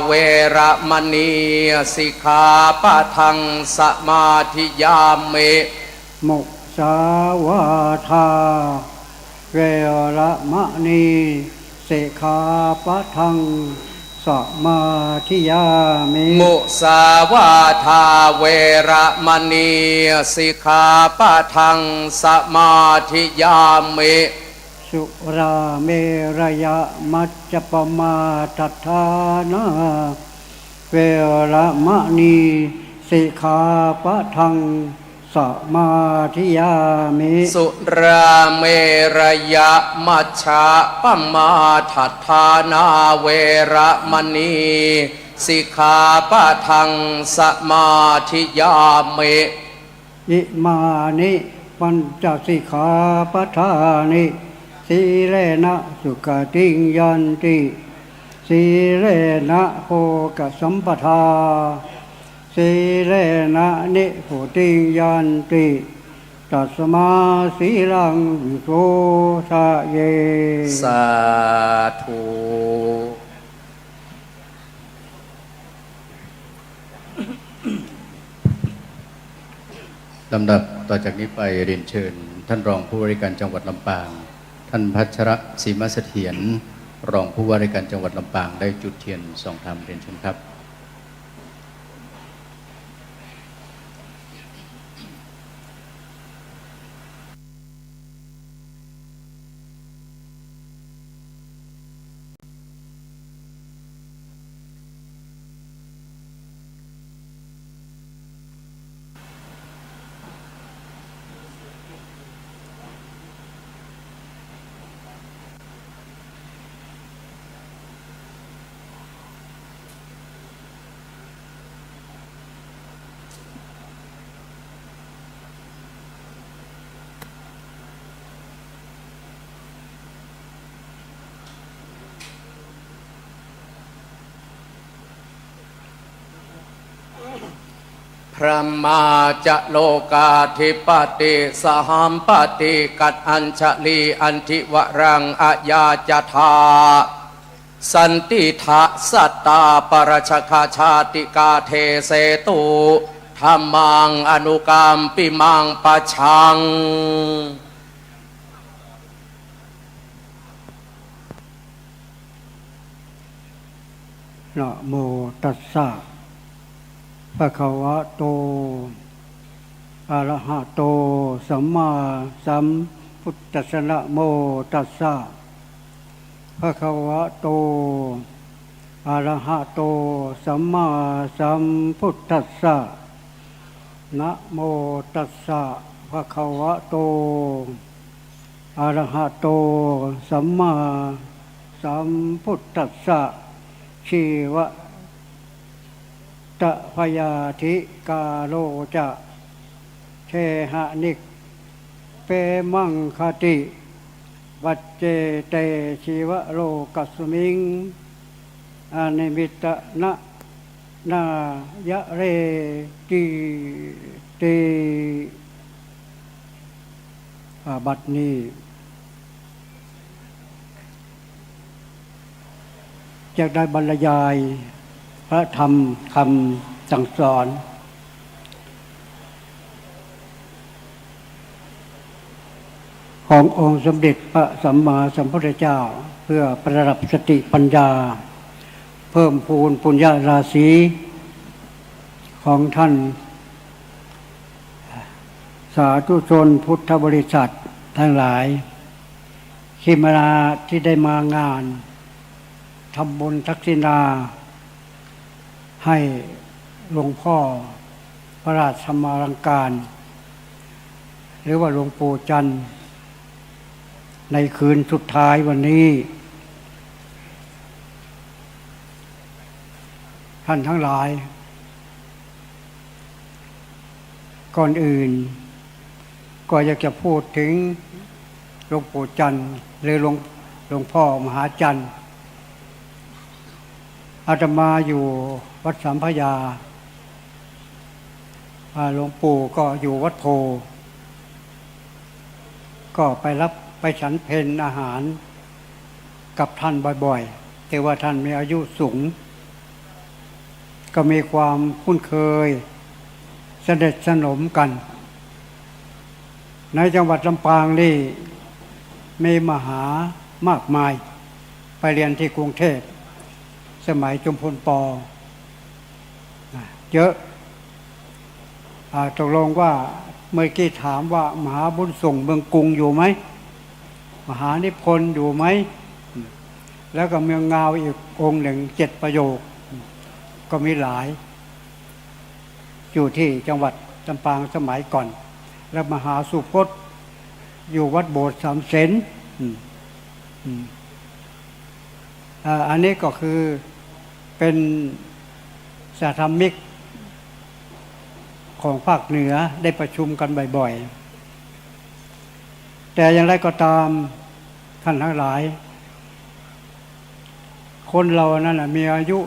เวระมณีสิกขาปะทังสมาธิยามิมุสาวาทาเวระมณีสิกขาปะทังสมาธิยามิมุสาวาทาเวระมณีสิกขาปะทังสมาธิยามิสุราเมรยะมัจจปมาทัฏฐานาเวระมณีสิกขาปะทังสมาธิยามิสุราเมรยะมัชฌะปมาทัฏฐานาเวระมณีสิกขาปะทังสมาธิยามิอิมานิปัญจสิกขาปทานิสีเลนะสุขติงยันติสีเลนะโภคสัมปทาสีเลนะนิพุติงยันติตัสมาสีลังวิโสทะเยสาธุลำดับต่อจากนี้ไปเรียนเชิญท่านรองผู้ว่าราชการจังหวัดลำปางท่านพัชรศรีมเสถียรรองผู้ว่าราชการจังหวัดลำปางได้จุดเทียนส่องธรรมเรียนเชิญครับพระมาจะโลกาธิปติสหัมปติกัดอัญชลีอันทิวรังอายาจทาสันติทะสัตตาปรชคาชาติกาเทเสตุธรรมังอนุกรรมปิมังปะชังนะโมตัสสะภะคะวะโตอะระหะโตสัมมาสัมพุทธัสสะนะโมตัสสะภะคะวะโตอะระหะโตสัมมาสัมพุทธัสสะนะโมตัสสะภะคะวะโตอะระหะโตสัมมาสัมพุทธัสสะชีวะตะพยาธิกาโลจะเทหะนิกเปมังคติวัจเจเตชีวะโลกัสมิงอนิมิตะนะนายะเรติติบัดนี้จะได้บรรยายพระธรรมคำสั่งสอนขององค์สมเด็จพระสัมมาสัมพุทธเจ้าเพื่อประดับสติปัญญาเพิ่มพูนปุญญาราศีของท่านสาธุชนพุทธบริษัททั้งหลายที่ได้มางานทำบุญทักษิณาให้หลวงพ่อพระราชธรรมาลังการหรือว่าหลวงปู่จันทร์ในคืนสุดท้ายวันนี้ท่านทั้งหลายก่อนอื่นก็อยากจะพูดถึงหลวงปู่จันทร์หรือหลวงพ่อมหาจันทร์อาตมาอยู่วัดสัมพยาหลวงปู่ก็อยู่วัดโพก็ไปฉันเพลอาหารกับท่านบ่อยๆแต่ว่าท่านมีอายุสูง ก็มีความคุ้นเคยสนิทสนมกันในจังหวัดลำปางนี่มีมหามากมายไปเรียนที่กรุงเทพสมัยจุมพลป.เยอะตกลงว่าเมื่อกี้ถามว่ามหาบุญส่งเมืองกรุงอยู่ไหมมหานิพนธ์อยู่ไหมแล้วก็เมืองงาวอีกองค์หนึ่ง7 ประโยคก็มีหลายอยู่ที่จังหวัดลำปางสมัยก่อนแล้วมหาสุพจน์อยู่วัดโบสถ์สามเสนอันนี้ก็คือเป็นสาธมิกของภาคเหนือได้ประชุมกันบ่อยๆแต่อย่างไรก็ตามท่านทั้งหลายคนเรานั่นแหละมีอายุ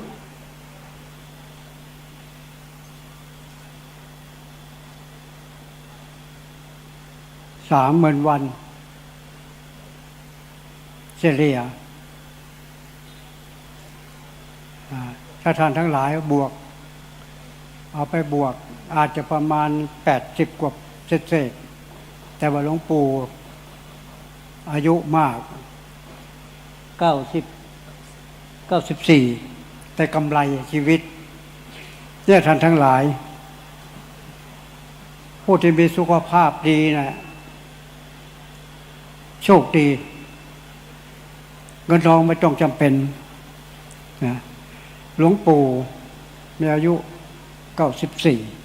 30,000 วันเฉลี่ยถ้าท่านทั้งหลายบวกเอาไปบวกอาจจะประมาณ80 กว่าเศษแต่ว่าหลวงปู่อายุมาก94แต่กำไรชีวิตเนี่ยท่านทั้งหลายผู้ที่มีสุขภาพดีนะโชคดีเงินทองไม่ต้องจำเป็นนะหลวงปู่มีอายุ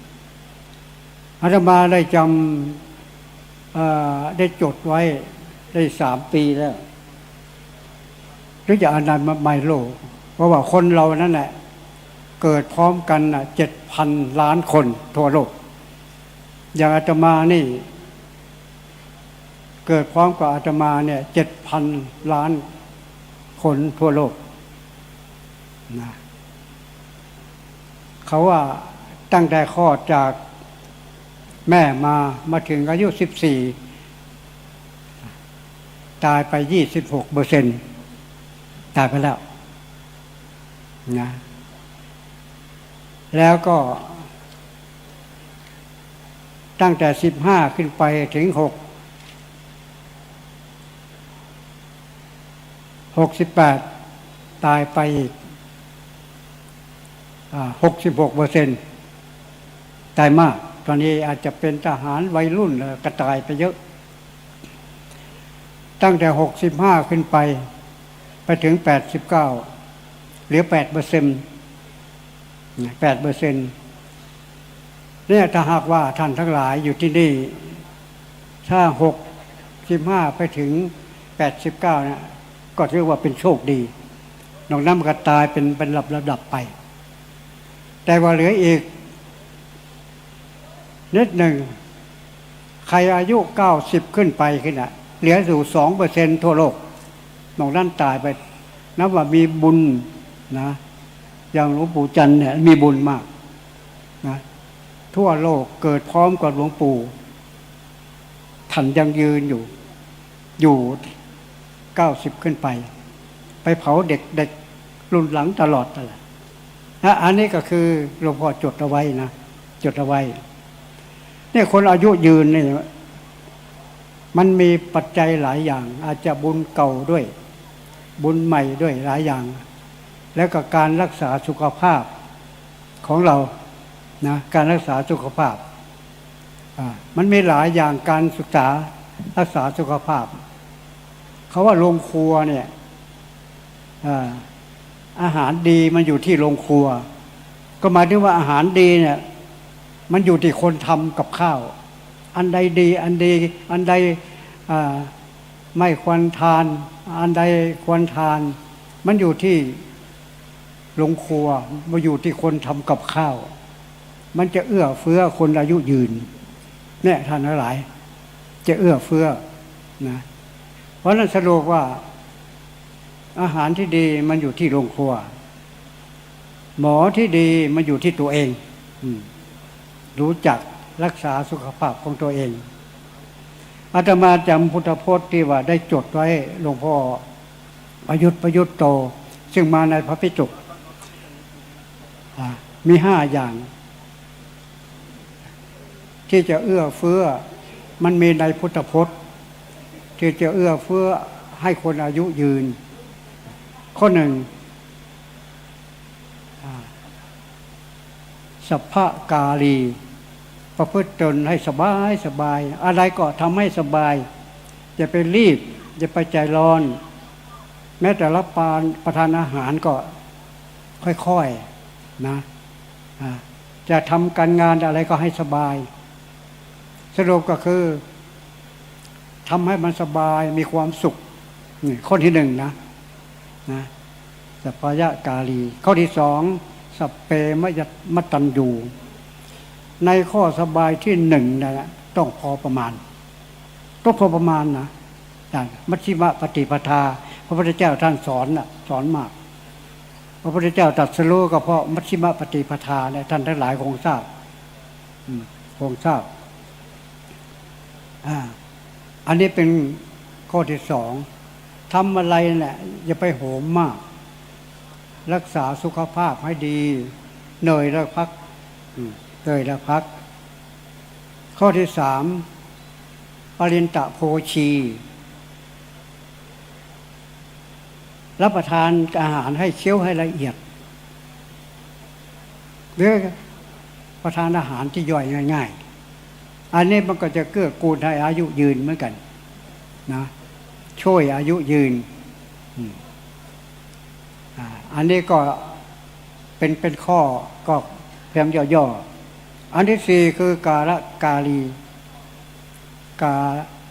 94อาตมาได้จำได้จดไว้ได้3 ปีแล้วหรือจะอนันต์ไมโลเพราะว่าคนเรานั่นแหละเกิดพร้อมกัน7,000 ล้านคนทั่วโลกอย่างอาตมานี่เกิดพร้อมกับอาตมาเนี่ย7,000 ล้านคนทั่วโลกนะเขาว่าตั้งแต่คลอดจากแม่มาถึงอายุ14ตายไป26%ตายไปแล้วนะแล้วก็ตั้งแต่15ขึ้นไปถึง68ตายไปอีก66%ตายมากตอนนี้อาจจะเป็นทหารวัยรุ่นกระตายไปเยอะตั้งแต่65ขึ้นไปถึง89เหลือ 8% เนี่ยถ้าหากว่าท่านทั้งหลายอยู่ที่นี่ถ้า65ไปถึง89เนี่ยก็เรียกว่าเป็นโชคดีนอกนั้นก็ตายเป็นระดับไปแต่ว่าเหลืออีกนิดหนึ่งใครอายุ90ขึ้นไปขึ้นเหลืออยู่ 2% ทั่วโลกนอกนั้นตายไปนับว่ามีบุญนะอย่างหลวงปู่จันทร์เนี่ยมีบุญมากนะทั่วโลกเกิดพร้อมกับหลวงปู่ท่านยังยืนอยู่90ขึ้นไปเผาเด็กรุ่นหลังตลอดนะอันนี้ก็คือหลวงพ่อจดเอาไว้นะจดเอาไว้เนี่ยคนอายุยืนเนี่ยมันมีปัจจัยหลายอย่างอาจจะบุญเก่าด้วยบุญใหม่ด้วยหลายอย่างแล้วก็การรักษาสุขภาพของเรานะการรักษาสุขภาพมันมีหลายอย่างการศึกษารักษาสุขภาพเขาว่าโรงครัวเนี่ยอาหารดีมันอยู่ที่โรงครัวก็หมายถึงว่าอาหารดีเนี่ยมันอยู่ที่คนทำกับข้าวอันใดดีอันใดไม่ควรทานอันใดควรทานมันอยู่ที่โรงครัวมันอยู่ที่คนทำกับข้าวมันจะเอื้อเฟื้อคนอายุยืนเนี่ยท่านทั้งหลายจะเอื้อเฟื้อนะเพราะนั้นสรุปว่าอาหารที่ดีมันอยู่ที่โรงครัวหมอที่ดีมันอยู่ที่ตัวเองรู้จักรักษาสุขภาพของตัวเองอาตมาจำพุทธพจน์ที่ว่าได้จดไว้หลวงพ่อประยุทธ์โตซึ่งมาในพระพิจุก มี5 อย่างที่จะเอื้อเฟื้อมันมีในพุทธพจน์ที่จะเอื้อเฟื้อให้คนอายุยืนข้อ 1สัพพกาลีประพฤติตนให้สบายอะไรก็ทำให้สบายอย่าไปรีบอย่าไปใจร้อนแม้แต่รับประทานอาหารก็ค่อยๆนะจะทำการงานอะไรก็ให้สบายสรุปก็คือทำให้มันสบายมีความสุขนี่ข้อที่ 1นะสัพพยกาลีข้อที่ 2สัพเพมตัญญูในข้อสบายที่1นะต้องพอประมาณนะมัชฌิมปฏิปทาพระพุทธเจ้าท่านสอนมากพระพุทธเจ้าตรัสรู้ก็เพราะมัชฌิมปฏิปทาเนี่ยท่านทั้งหลายคงทราบอันนี้เป็นข้อที่ 2ทำอะไรเนี่ยอย่าไปโหมมากรักษาสุขภาพให้ดีเหนื่อยแล้วพักข้อที่ 3ปริณตโภชีรับประทานอาหารให้เคี้ยวให้ละเอียดหรือประทานอาหารที่ย่อยง่ายๆอันนี้มันก็จะเกื้อกูลให้อายุยืนเหมือนกันนะช่วยอายุยืนอันนี้ก็เป็นข้อก็เพียงย่อๆอันที่ 4คือกาละกาลี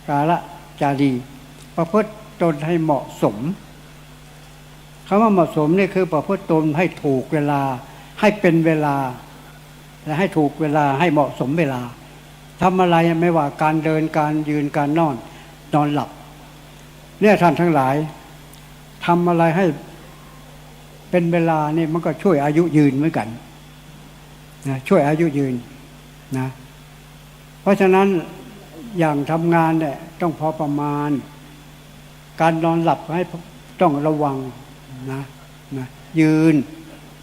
กาละจารีประพฤติตนให้เหมาะสมคำว่าเหมาะสมนี่คือประพฤติตนให้ถูกเวลาให้เป็นเวลาและให้ถูกเวลาให้เหมาะสมเวลาทำอะไรไม่ว่าการเดินการยืนการนอนหลับเนี่ยท่านทั้งหลายทำอะไรให้เป็นเวลานี่มันก็ช่วยอายุยืนเหมือนกันนะช่วยอายุยืนนะเพราะฉะนั้นอย่างทำงานเนี่ยต้องพอประมาณการนอนหลับให้ต้องระวังนะยืน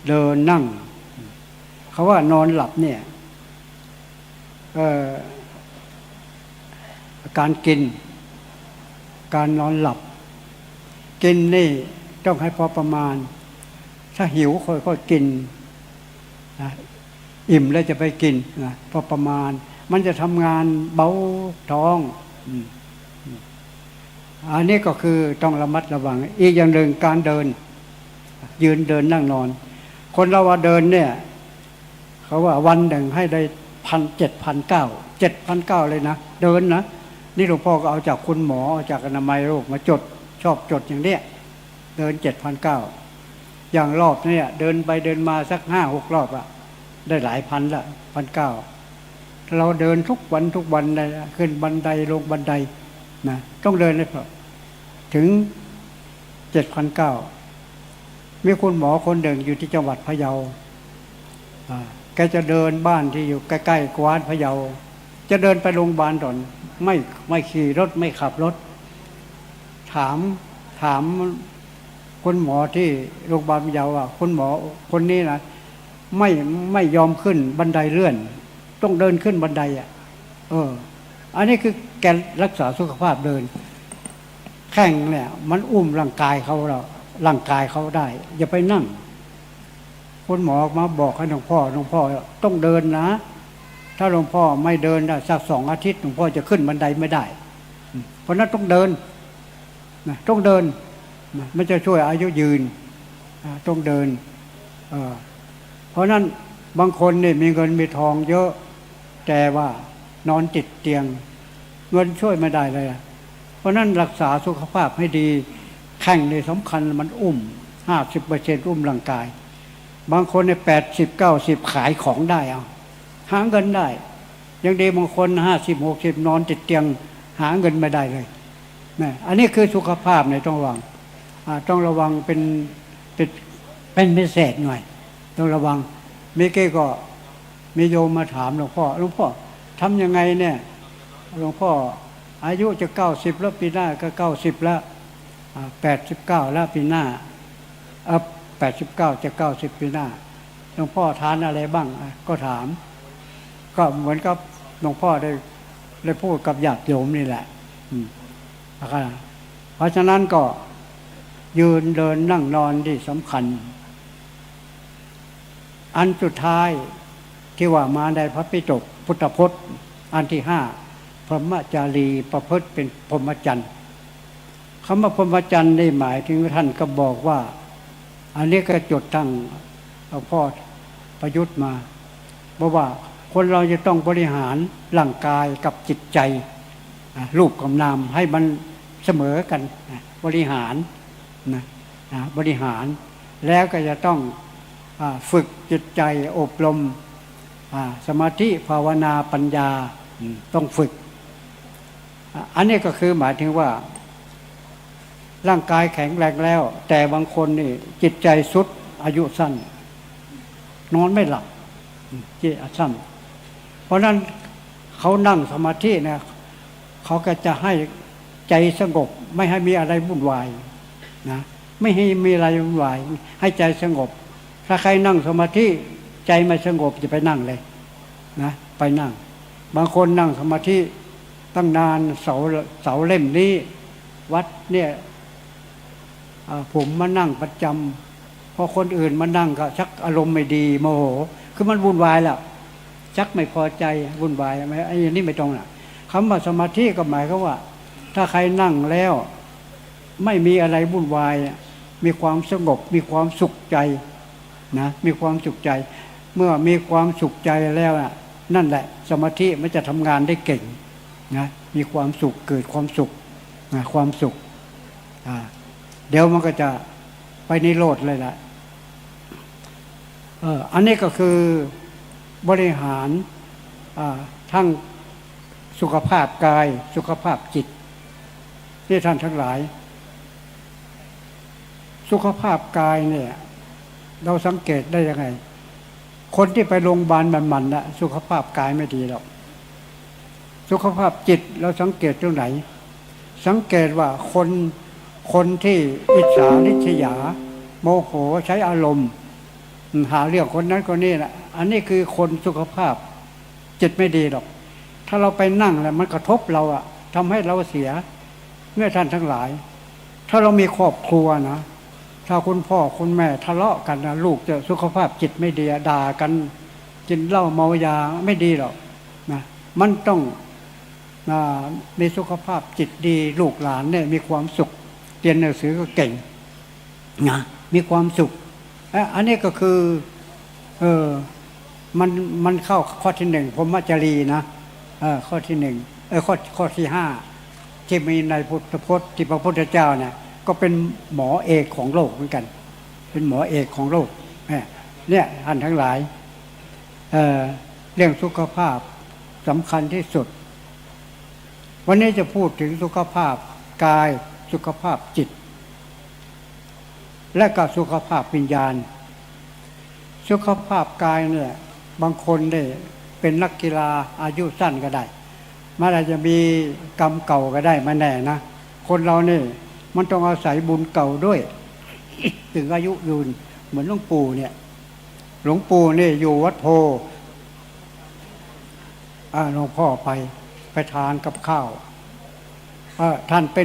เดินนั่งเขาว่านอนหลับเนี่ยการกินการนอนหลับกินนี่ต้องให้พอประมาณถ้าหิวค่อยๆกินนะอิ่มแล้วจะไปกินนะพอประมาณมันจะทำงานเบาท้องอันนี้ก็คือต้องระมัดระวังอีกอย่างหนึ่งการเดินยืนเดินนั่งนอนคนเราว่าเดินเนี่ยเขาว่าวันหนึ่งให้ได้7,900เลยนะเดินนะนี่หลวงพ่อก็เอาจากคุณหมอจากอนามัยโรคมาชอบจดอย่างเนี้ยเดิน7,900อย่างรอบเนี่ยเดินไปเดินมาสัก5-6 รอบอะได้หลายพันละ1,900เราเดินทุกวันเลยขึ้นบันไดลงบันไดนะต้องเดินเลยครับถึง7,900มีคุณหมอคนหนึ่งอยู่ที่จังหวัดพะเยาแกจะเดินบ้านที่อยู่ใกล้ๆกวานพะเยาจะเดินไปโรงพยาบาลก่อนไม่ขี่รถไม่ขับรถถามคุณหมอที่โรงพยาบาลพะเยาว่าคุณหมอคนนี้นะไม่ยอมขึ้นบันไดเลื่อนต้องเดินขึ้นบันไดอันนี้คือแกรักษาสุขภาพเดินแข้งเนี่ยมันอุ้มร่างกายเขาได้อย่าไปนั่งคุณหมอมาบอกให้หลวงพ่อต้องเดินนะถ้าหลวงพ่อไม่เดินได้สัก2 อาทิตย์หลวงพ่อจะขึ้นบันไดไม่ได้เพราะนั้นต้องเดินนะต้องเดินมันจะช่วยอายุยืนต้องเดินเพราะนั้นบางคนเนี่ยมีเงินมีทองเยอะแต่ว่านอนติดเตียงเงินช่วยไม่ได้เลยเพราะนั้นรักษาสุขภาพให้ดีแข้งนี่สำคัญมัน50% อุ้มร่างกายบางคนเนี่ย80-90ขายของได้หาเงินได้ยังดีบางคน50-60นอนติดเตียงหาเงินไม่ได้เลยนี่อันนี้คือสุขภาพเนี่ยต้องระวังเป็นพิเศษหน่อยต้องระวังเมื่อกี้ก็มีโยมมาถามหลวงพ่อทำยังไงเนี่ยหลวงพ่ออายุจะ90แล้วปีหน้าก็90แล้ว89แล้วปีหน้า89จะ90ปีหน้า หลวงพ่อทานอะไรบ้างก็ถาม ก็เหมือนกับหลวงพ่อได้พูดกับญาติโยมนี่แหละเพราะฉะนั้นก็ยืนเดินนั่งนอนที่สำคัญอันสุดท้ายที่ว่ามาในพระปิฎกพุทธพจน์อันที่5พรหมจารีประพฤติเป็นพรหมจรรย์คำว่าพรหมจรรย์ได้หมายถึงท่านก็บอกว่าอันนี้ก็จดตั้งหลวงพ่อประยุทธ์มาบอกว่าคนเราจะต้องบริหารร่างกายกับจิตใจรูปกับนามให้มันเสมอกันบริหารบริหารแล้วก็จะต้องฝึกจิตใจอบรมสมาธิภาวนาปัญญาต้องฝึกอันนี้ก็คือหมายถึงว่าร่างกายแข็งแรงแล้วแต่บางคนนี่จิตใจสุดอายุสั้นนอนไม่หลับจิตสั้นเพราะนั้นเขานั่งสมาธิเนี่ยเขาก็จะให้ใจสงบไม่ให้มีอะไรวุ่นวายนะไม่ให้มีอะไรวุ่นวายให้ใจสงบถ้าใครนั่งสมาธิใจไม่สงบจะไปนั่งเลยนะไปนั่งบางคนนั่งสมาธิตั้งนานเสาเล่มนี้วัดเนี่ยผมมานั่งประจำพอคนอื่นมานั่งก็ชักอารมณ์ไม่ดีโมโหคือมันวุ่นวายแล้วชักไม่พอใจวุ่นวายไอ้นี่ไม่ตรงน่ะคำว่าสมาธิก็หมายความว่าถ้าใครนั่งแล้วไม่มีอะไรวุ่นวายมีความสงบมีความสุขใจนะมีความสุขใจเมื่อมีความสุขใจแล้วนั่นแหละสมาธิมันจะทำงานได้เก่งนะมีความสุขเกิดความสุขความสุขเดี๋ยวมันก็จะไปนิโรธเลยล่ะอันนี้ก็คือบริหารทั้งสุขภาพกายสุขภาพจิตที่ท่านทั้งหลายสุขภาพกายเนี่ยเราสังเกตได้ยังไงคนที่ไปโรงพยาบาลมันๆนะสุขภาพกายไม่ดีหรอกสุขภาพจิตเราสังเกตตรงไหนสังเกตว่าคนที่อิจฉาริษยาโมโหใช้อารมณ์หาเรื่องคนนั้นคนนี้นะอันนี้คือคนสุขภาพจิตไม่ดีหรอกถ้าเราไปนั่งแล้วมันกระทบเราทำให้เราเสียเมื่อท่านทั้งหลายถ้าเรามีครอบครัวนะถ้าคุณพ่อคุณแม่ทะเลาะกันนะลูกจะสุขภาพจิตไม่ดีด่ากันกินเหล้าเมายาไม่ดีหรอกนะมันต้องมีสุขภาพจิตดีลูกหลานเนี่ยมีความสุขเรียนหนังสือก็เก่งนะมีความสุขอันนี้ก็คือมันเข้าข้อที่1พรหมจารีนะข้อที่1ข้อที่5ที่มีในพุทธพจน์ที่พระพุทธเจ้าเนี่ยก็เป็นหมอเอกของโลกเหมือนกันเป็นหมอเอกของโลกเนี่ยท่านทั้งหลายเรื่องสุขภาพสำคัญที่สุดวันนี้จะพูดถึงสุขภาพกายสุขภาพจิตและก็สุขภาพวิญญาณสุขภาพกายเนี่ยบางคนเนี่ยเป็นนักกีฬาอายุสั้นก็ได้มันอาจจะมีกรรมเก่าก็ได้มาแน่นะคนเราเนี่ยมันต้องอาศัยบุญเก่าด้วย ถึงอายุยืนเหมือนหลวงปู่เนี่ยหลวงปู่เนี่ยอยู่วัดโพหลวงพ่อไปทานกับข้าวท่านเ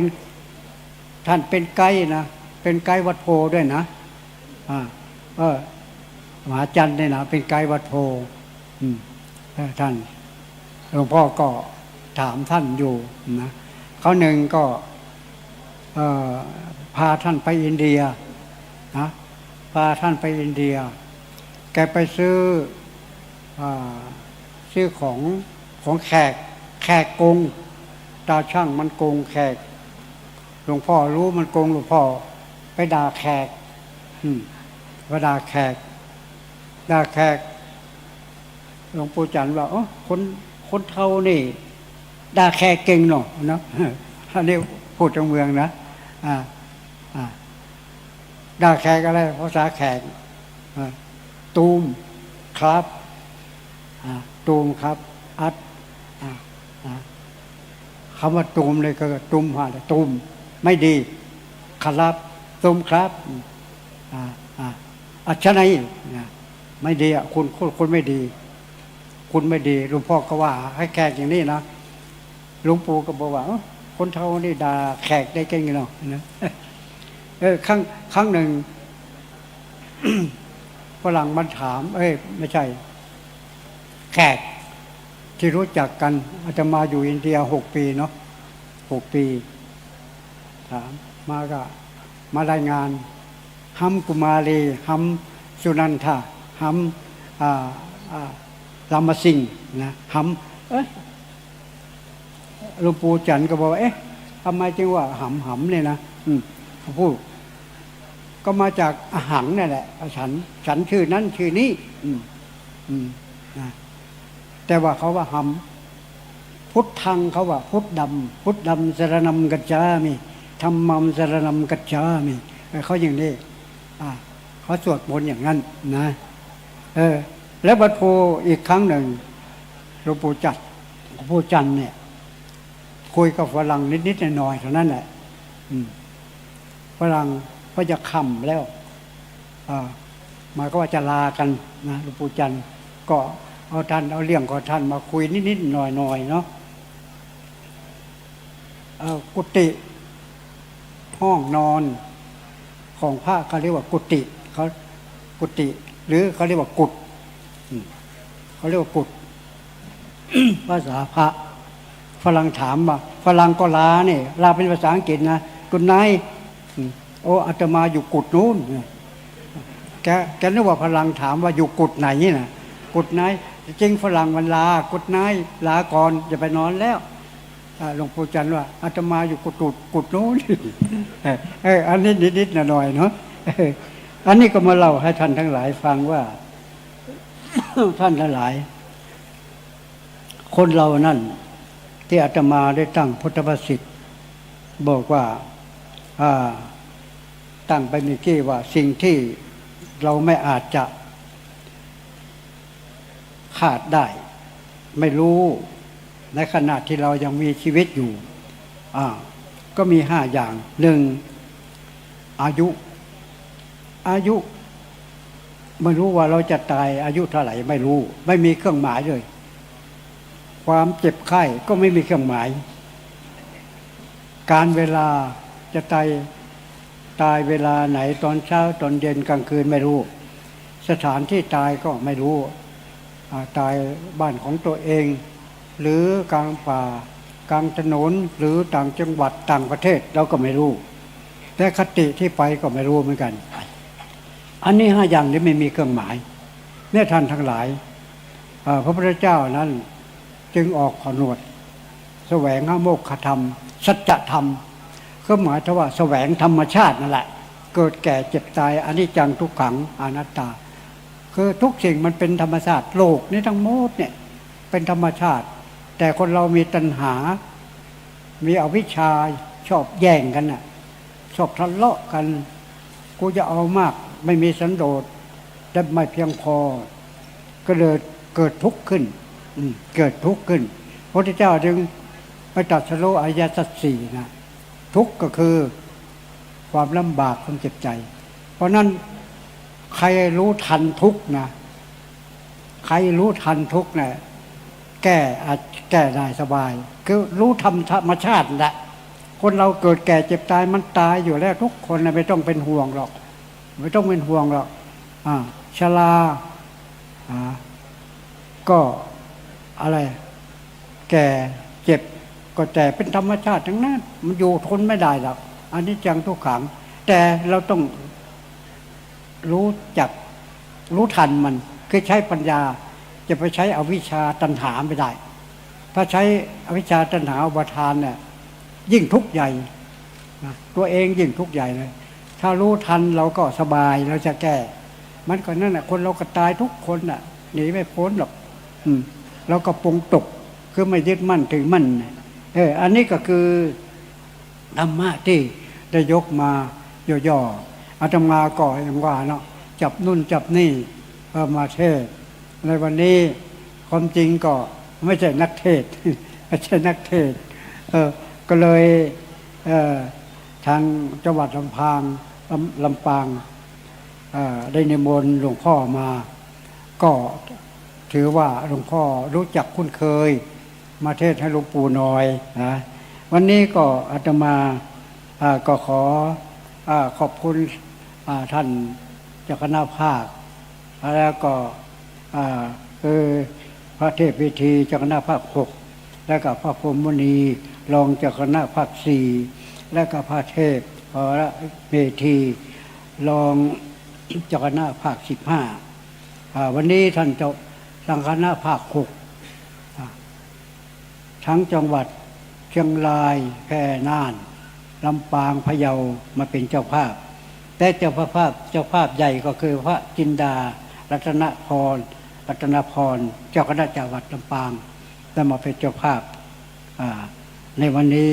ป็นไกด์นะเป็นไกด์วัดโพด้วยนะมหาจันทร์เนี่ยนะเป็นไกด์วัดโพท่านหลวงพ่อก็ถามท่านอยู่นะเขาหนึ่งก็พาท่านไปอินเดียนะพาท่านไปอินเดียแกไปซื้อของแขกโกงตาช่างมันโกงแขกหลวงพ่อรู้มันโกงหลวงพ่อไปด่าแขกไปด่าแขกหลวงปู่จันทร์ว่าคนเท่านี่ด่าแขกเก่งหน่อยนะอันนี้พูดจังเมืองนะด่าแขกอะไรภาษาแขกตูมครับตูมครับอัดคำว่าตูมเลยก็ตูมหาตูมไม่ดีครับตูมครับอัชนัย ไม่ดีอ่ะคุณไม่ดี คุณไม่ดีหลวงพ่อก็ว่าให้แขกอย่างนี้นะหลวงปู่ก็บอกว่าคนเท่านี่ด่าแขกได้เก่งเนาะนะครั้งหนึ่ง ฝรั่งมันถามไม่ใช่แขกที่รู้จักกันอาตมาอยู่อินเดีย6 ปีเนาะ6 ปีถามมาก็มารายงานฮัมกุมารีฮัมสุนันทาฮัมรามสิงห์นะฮัมหลวงปู่จันทร์ก็บอกทำไมจึงว่าหำเนี่ยนะเขาพูดก็มาจากอาหังนั่นแหละฉันชื่อนั้นชื่อนี้นะแต่ว่าเขาว่าหำพุทธังเขาว่าพุทธดำสรณัมกัจฉามิธัมมัมสรณัมกัจฉามิเขาอย่างนี้เขาสวดมนต์อย่างนั้นนะแล้วบัดโพอีกครั้งหนึ่งหลวงปู่จันทร์เนี่ยคุยกับฝรั่งนิดๆหน่อยๆเท่านั้นแหละฝรั่งก็จะค่ำแล้วมาก็ว่าจะลากันนะหลวงปู่จันทร์ก็เอาเรื่องของท่านมาคุยนิดๆหน่อยๆเนาะกุฏิห้องนอนของพระเขาเรียกว่ากุฏิหรือเขาเรียกว่ากุฏเขาเรียกว่ากุฏ ภาษาพระฝรั่งถามว่าฝรั่งก็ลาเนี่ยลาเป็นภาษาอังกฤษนะกุฏไหนอาตมาอยู่กุฏนู้นแกนึกว่าฝรั่งถามว่าอยู่กุฏไหนนี่นะกุฏไหนจริงฝรั่งมันลากุฏไหนลาก่อนจะไปนอนแล้วหลวงปู่จันทร์ว่าอาตมาอยู่กุฏนู้นอันนี้นิดๆหน่อยๆเนาะอันนี้ก็มาเล่าให้ท่านทั้งหลายฟังว่า ท่านทั้งหลายคนเรานั่นที่อาตมาได้ตั้งพุทธประสิทธิ์บอกว่าตั้งไปเมื่อกี้ว่าสิ่งที่เราไม่อาจจะขาดได้ไม่รู้ในขณะที่เรายังมีชีวิตอยู่ก็มี5 อย่าง 1. อายุไม่รู้ว่าเราจะตายอายุเท่าไหร่ไม่รู้ไม่มีเครื่องหมายเลยความเจ็บไข้ก็ไม่มีเครื่องหมายการเวลาจะตายเวลาไหนตอนเช้าตอนเย็นกลางคืนไม่รู้สถานที่ตายก็ไม่รู้ตายบ้านของตัวเองหรือกลางป่ากลางถนนหรือต่างจังหวัดต่างประเทศเราก็ไม่รู้แต่คติที่ไปก็ไม่รู้เหมือนกันอันนี้5 อย่างนี้ไม่มีเครื่องหมายเนี่ยท่านทั้งหลายพระพุทธเจ้านั้นจึงออกผนวดแสวงหาโมกขธรรมสัจธรรมก็หมายถึงว่าแสวงธรรมชาตินั่นแหละเกิดแก่เจ็บตายอนิจจังทุกขังอนัตตาคือทุกสิ่งมันเป็นธรรมชาติโลกนี้ทั้งหมดเนี่ยเป็นธรรมชาติแต่คนเรามีตัณหามีอวิชชาชอบแย่งกันน่ะชอบทะเลาะกันกูจะเอามากไม่มีสันโดษแต่ไม่เพียงพอก็เลยเกิดทุกข์ขึ้นเกิดทุกข์ขึ้นพระพุทธเจ้าจึงไปตรัสรู้อริยสัจ 4นะทุกข์ก็คือความลำบากความเจ็บใจเพราะนั้นใครรู้ทันทุกข์นะใครรู้ทันทุกข์นะแก้ได้สบายคือรู้ธรรมชาติแหละคนเราเกิดแก่เจ็บตายมันตายอยู่แล้วทุกคนไม่ต้องเป็นห่วงหรอกไม่ต้องเป็นห่วงหรอกชราก็อะไรแก่เจ็บก็แต่เป็นธรรมชาติทั้งนั้นมันอยู่ทนไม่ได้หรอกอันนี้จังทุกขังแต่เราต้องรู้ทันมันคือใช้ปัญญาจะไปใช้อวิชชาตัณหาไม่ได้ถ้าใช้อวิชชาตัณหาอุปาทานเนี่ยยิ่งทุกข์ใหญ่นะตัวเองยิ่งทุกข์ใหญ่เลยถ้ารู้ทันเราก็สบายเราจะแก้มันก็นั่นแหละคนเราก็ตายทุกคนน่ะหนีไม่พ้นหรอกเราก็ปรุงตกคือไม่ยึดมั่นถือมั่นอันนี้ก็คือธรรมะที่ได้ยกมาย่อๆอาตมาก็อย่างว่าเนาะจับนู่นจับนี่มาเทศในวันนี้ความจริงก็ไม่ใช่นักเทศไม่ใช่นักเทศก็เลยทางจังหวัดลำปางได้นิมนต์หลวงพ่อมา ก็ถือว่าหลวงพ่อรู้จักคุ้นเคยมาเทศให้หลวงปู่หน่อยนะวันนี้ก็อาตมาก็ขอขอบคุณท่านเจ้าคณะภาคแล้วก็คือพระเทพวิธีเจ้าคณะภาค6แล้วก็พระพรหมมุนีรองเจ้าคณะภาค4แล้วก็พระเทพพระเมธีรองเจ้าคณะภาค15วันนี้ท่านเจ้าคณะภาค6ทั้งจังหวัดเชียงรายแพร่น่านลำปางพะเยามาเป็นเจ้าภาพแต่เจ้าภาพใหญ่ก็คือพระจินดารัตนพรเจ้าคณะจังหวัดลำปางได้มาเป็นเจ้าภาพในวันนี้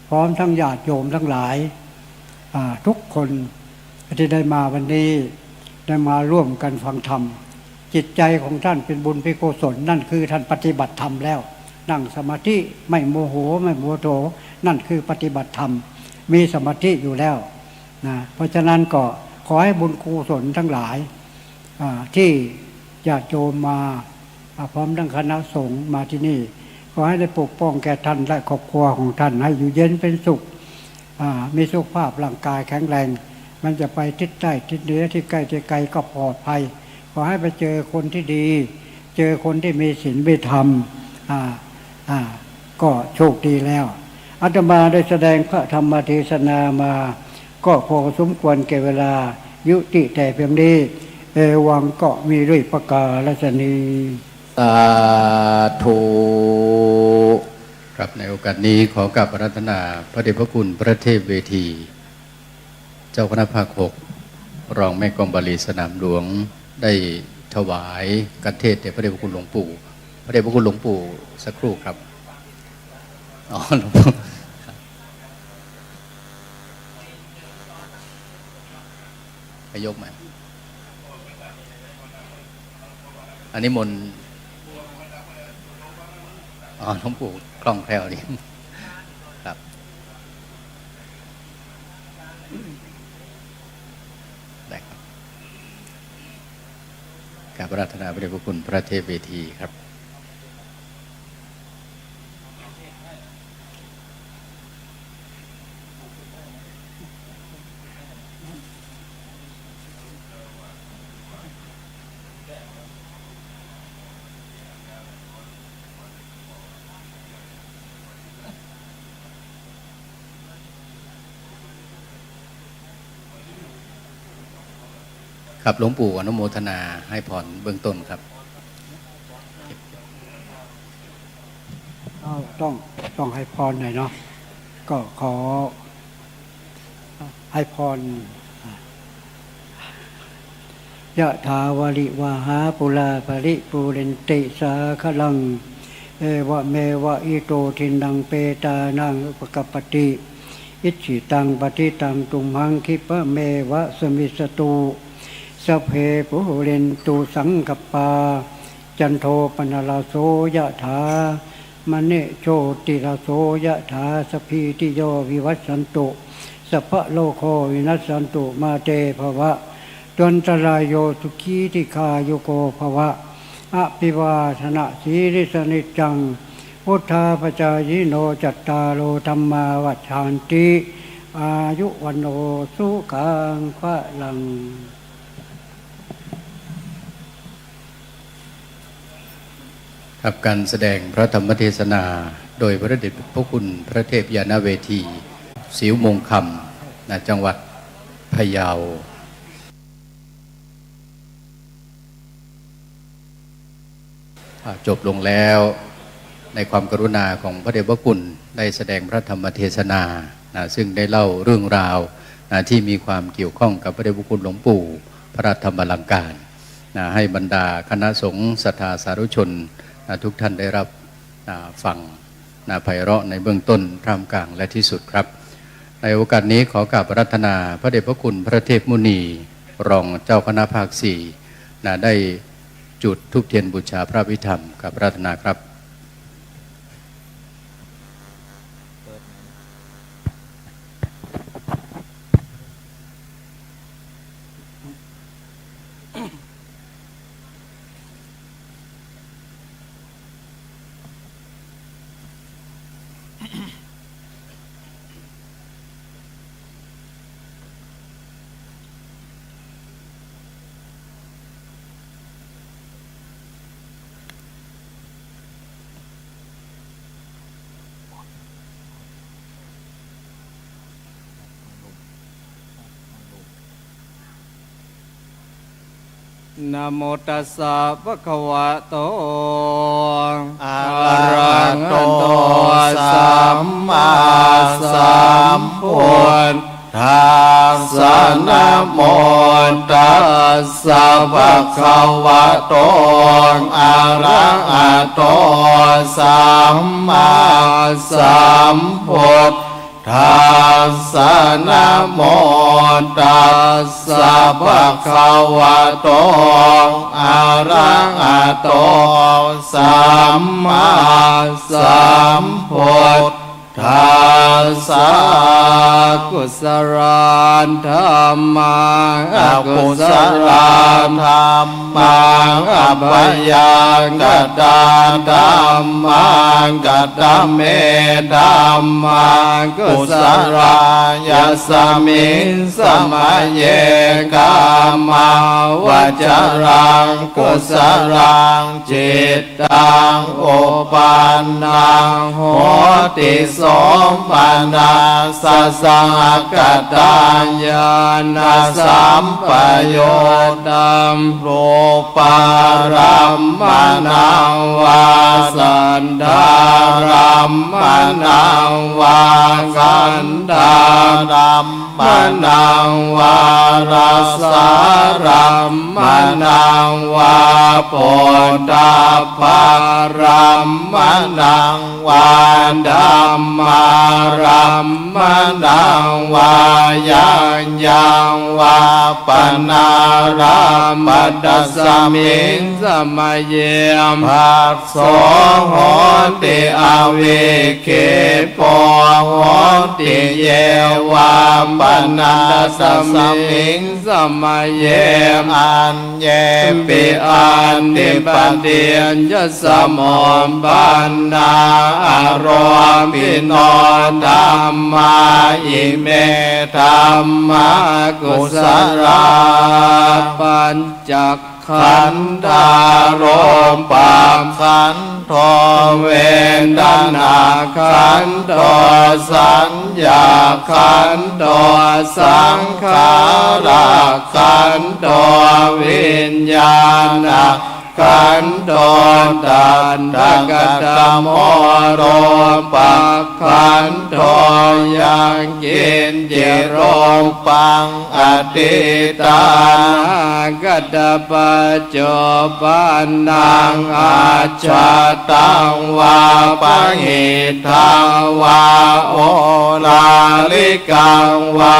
พร้อมทั้งญาติโยมทั้งหลายทุกคนที่ได้มาวันนี้ได้มาร่วมกันฟังธรรมจิตใจของท่านเป็นบุญเป็นกุศลนั่นคือท่านปฏิบัติธรรมแล้วนั่งสมาธิไม่โมโหไม่โมโถนั่นคือปฏิบัติธรรมมีสมาธิอยู่แล้วนะเพราะฉะนั้นก็ขอให้บุญกุศลทั้งหลายที่ญาติโยมมาพร้อมทั้งคณะสงฆ์มาที่นี่ขอให้ได้ปกป้องแก่ท่านและครอบครัวของท่านให้อยู่เย็นเป็นสุขมีสุขภาพร่างกายแข็งแรงมันจะไปทิศใต้ทิศเหนือที่ใกล้ที่ไกลก็ปลอดภัยขอให้ไปเจอคนที่ดีเจอคนที่มีศีลมีธรรมก็โชคดีแล้วอาตมาได้แสดงพระธรรมเทศนามาก็พอสมควรแก่เวลายุติแต่เพียงนี้เอวังก็มีด้วยประกาศนีสาธุ ครับในโอกาสนี้ขอกราบอาราธนาพระเดชพระคุณพระเทพเวทีเจ้าคณะภาค6รองแม่กองบาลีสนามหลวงได้ถวายการเทศน์แด่พระเดชพระคุณหลวงปู่พระเดชพระคุณหลวงปู่สักครู่ครับหลวงปู่ไปยกมาอันนี้มนหลวงปู่คล่องแคล่วดีครับได้ครับกราบอาราธนาพระเดชพระคุณพระเทพเวทีครับครับหลวงปู่อนุโมทนาให้พรเบื้องต้นครับต้องให้พรหน่อยเนาะก็ขอให้พรยะถาวริวหาปุราปริปูเรนติสาคลังเอวะเมวะอิโตทินังเปตานังอุปกปปติอิจิตังปฏิตังตุมหังคิปะเมวะสมิสตุสัพเพปุเรนตุสังกปาจันโทปนลาโสยะถามณิโชติลาโสยะถาสพีติโยวิวัชชันตุสัพพะโลโควินัสสันตุมาเตภวะดนตรายโยสุขีติคาโยโกภวะอภิวาทนะสีริสนิจังพุทธาปจายโนจัตตาโลธรรมาวัฏฐานติอายุวันโนสุขังพะลังครับการแสดงพระธรรมเทศนาโดยพระเดชพระคุณพระเทพยานเวทีศรีมงคำจังหวัดพะเยาจบลงแล้วในความกรุณาของพระเดชพระคุณได้แสดงพระธรรมเทศนาซึ่งได้เล่าเรื่องราวที่มีความเกี่ยวข้องกับพระเดชพระคุณหลวงปู่พระธรรมลังการให้บรรดาคณะสงฆ์ศรัทธาสาธุชนทุกท่านได้รับฟังไพเราะในเบื้องต้นท่ามกลางและที่สุดครับในโอกาสนี้ขอกราบอาราธนาพระเดชพระคุณพระเทพมุนีรองเจ้าคณะภาค4ได้จุดธูปเทียนบูชาพระวิธรรมกับอาราธนาครับ นะโมตัสสะภะคะวะโต อะระหะโตสัมมาสัมพุทธัสสะนะโมตัสสะภะคะวะโตอะระหะโตสัมมาสัมพุทธัสสะนะโมตัสสะภะคะวะโตอะระหะโตสัมมาสัมพุทธัสสะกุศลธัมมังอกุศลธัมมังอัปยังกัตตาธัมมังกัตตเมธัมมังกุศลยัสสมิงสมัยเยกามาวจรังกุศลังจิตตังอุปันนังโหติโสมนัสสะสังกัตตัญญาณสัมปโยตัมโลปารัมมนังวาสันดารัมมนังวากันดารัมมนังวาราสารัมมนังวาโพธาภารัมมนังวาดัมมารัมมนังวายังยังวาปนารัมมัตสมิงสมัยเยมภัสโสโหติอวิเคปโหติเยวามปนันสมิงสมัยเยมอันเยปิอันติปันเตียนยสมมปันนาอารมปิโนธัมมาอิเมธัมมากุศลาปัญจขันธารมปามขันธเวทนาขันธสัญญาขันธสังขาราขันธวิญญาณขันธตันตกตโมโรปักขันธยังกินจิโรปังอติตานากตปัจจุบันนังอาชาตังวาปังหิทาวาโอลาลิกังวา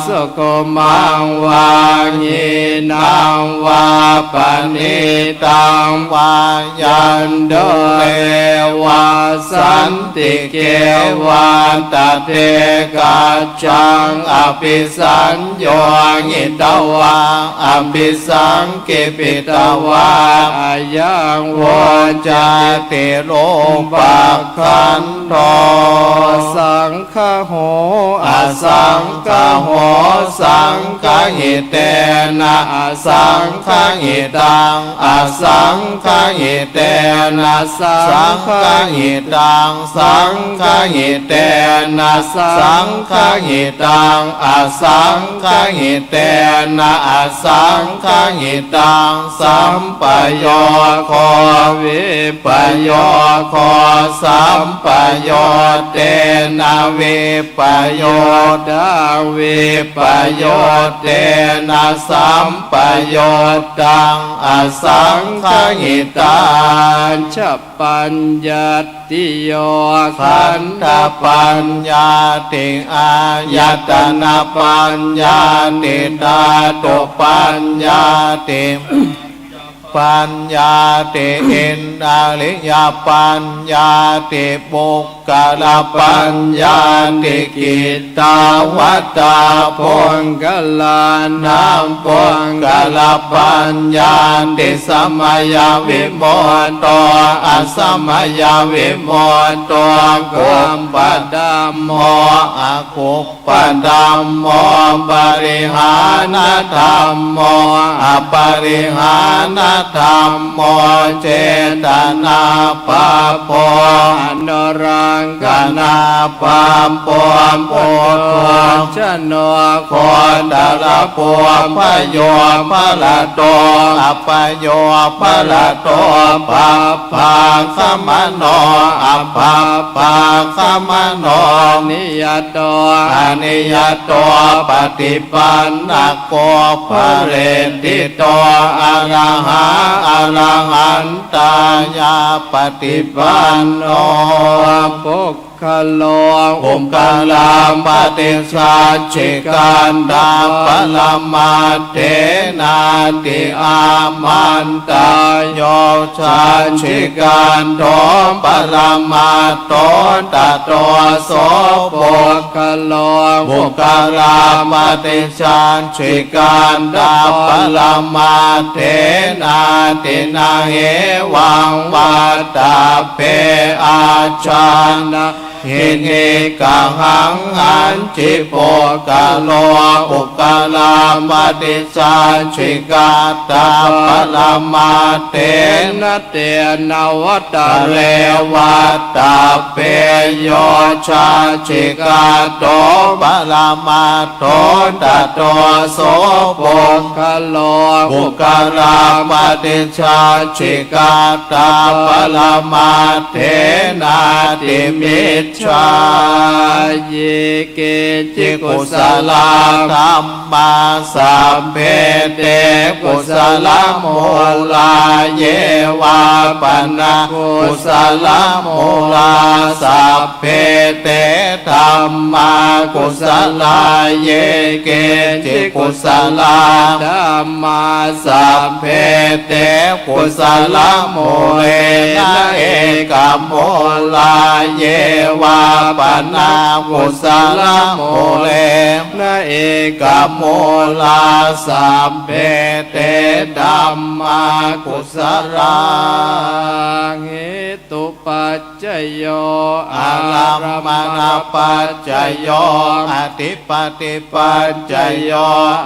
สุโกมังวาญินังวาปณิตังวายันโดเอวาสันติเกวันตเตกัจจังอภิสัญโยงิตวาอภิสังกิปิตวาอายังวจติโลปักขันโตสังฆโหอสังฆโหสังฆหิเตนะอสังฆหิตังอสังฆหิเตนะสังฆหิตังสังฆหิเตนะสังฆหิตังอสังฆหิเตนะอสังฆหิตังสัมปโยโควิปโยโคสัมปโยเตนะวิปโยดาวิปโยเตนะสัมปโยตังอสังฆหิตังฉัพปัญญติโยขันธปัญญาติอายตนะปัญญาติธาตุปัญญาติปัญญาติอินทริยปัญญาติปุกกะปัญญาติกิตตาวัตตาปุงกะลานังปุงกะลปัญญาติสัมมาวิโมตโตอสัมมาวิโมตโตกุมปะดัมโมอะกุปปะดัมโมปริหานธรรมโมอปริหาน ธัมโมเจตนาปะโพอนุรังกนาปะโพโพชโนโคตระโพพโยพละโตอัปโยพละโตปัปปะขมโนอัปปะปะขมโนนิยโตอนิยโตปฏิปันนะโกภเรติโตอะระหะอะระหันตายาปฏิปันโนปุคคโลอุมกลามปฏิสัจฉิกันดาปลมาเทนาติอามันตายโยสัจฉิกันโตปลมาโตตะโตโสปุคคโลอุมกลามปฏิสัจฉิกันดาปลมาเทนาตินาเหวังวัตตาเปอาชานะหิเงกังหังอันจิโปกะโลอุกะลามติสัจฉิกาตาปะละมาเตนะเตนะวัตเรวัตตาเปโยชาฉิกาโตปะละมาโตตะโตโสปุคคโลอุกะลามติสัจฉิกาตาปะละมาเตนะติมิชาเยเกจิกุสลาธัมมาสัพเพเตกุสลมูลาเยวาปนะกุสลมูลาสัพเพเตธัมมากุสลาเยเกจิกุสลาธัมมาสัพเพเตกุสลมูเลนะเอกมูลาเยวาปนากุสลโมเลนะเอกโมลาสัพเพเตธัมมากุสลังเหตุปัจจโยอารัมมณปัจจโยอธิปติปัจจโย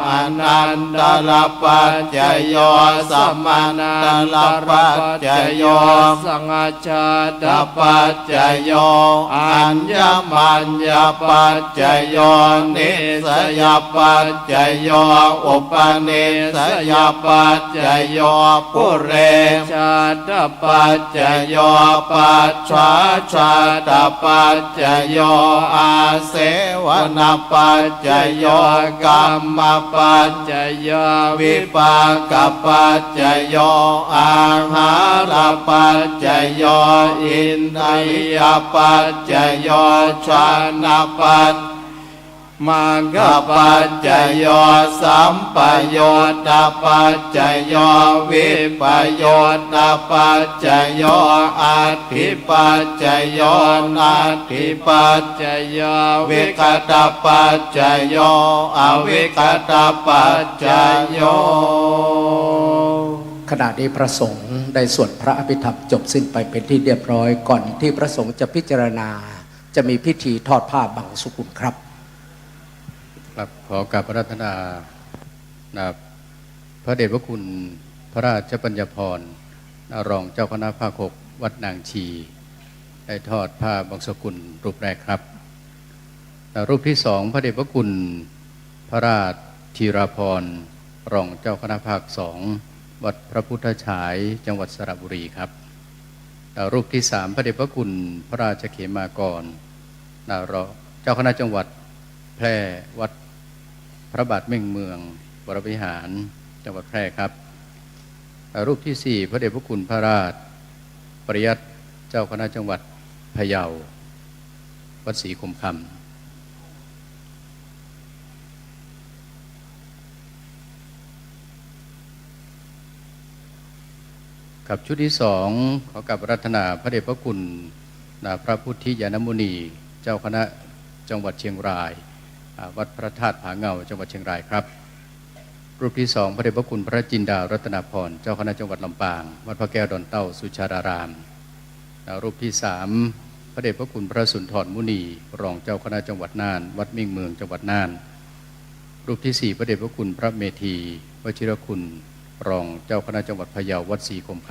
อนันตรปัจจโยสัมมานันตรปัจจโยสังฆชาตปัจจโยอัญญมัญญปัจจโยนิสยปัจจโยอุปนิสยปัจจโยปุเรชาตปัจจโยปัจฉาชาตปัจจโยอาเสวนปัจจโยกรรมปัจจโยวิปากปัจจโยอาหารปัจจโยอินทรียปัจจโยชาปัจมังคปัจจโยสัมปโยตปัจจโยวิปโยตปัจจโยอัตถิปัจจโยนัตถิปัจจโยวิคตปัจจโยอวิคตปัจจโยขณะนี้พระสงฆ์ได้สวดพระอภิธรรมจบสิ้นไปเป็นที่เรียบร้อยก่อนที่พระสงฆ์จะพิจารณาจะมีพิธีทอดผ้าบังสุกุลครับครับขอกราบพระรัตนาพระเดชพระคุณพระราชปัญญาภรณ์รองเจ้าคณะภาค 6 วัดนางชีได้ทอดผ้าบังสกุลรูปแรกครับรูปที่สองพระเดชพระคุณพระราชธีราภรณ์รองเจ้าคณะภาค 2 วัดพระพุทธฉายจังหวัดสระบุรีครับรูปที่สามพระเดชพระคุณพระราชเขมากรเจ้าคณะจังหวัดแพร่วัดพระบาทเม่งเมืองวรวิหารจังหวัดแพร่ครับรูปที่สี่พระเดชพระคุณพระราชปริยัติเจ้าคณะจังหวัดพะเยาวัดศรีคมคำกับชุดที่สองขอกราบอาราธนาพระเดชพระคุณพระพุทธิยานมุนีเจ้าคณะจังหวัดเชียงรายวัดพระธาตุผาเงาจังหวัดเชียงรายครับรูปที่สองพระเดชพระคุณพระจินดารัตนาพรเจ้าคณะจังหวัดลำปางวัดพระแก้วดอนเต้าสุชาดารามรูปที่สามพระเดชพระคุณพระสุนทรมุนีรองเจ้าคณะจังหวัดน่านวัดมิ่งเมืองจังหวัดน่านรูปที่สี่พระเดชพระคุณพระเมธีวชิรคุณ รองเจ้าคณะจังหวัดพะเยาวัดศรีคมค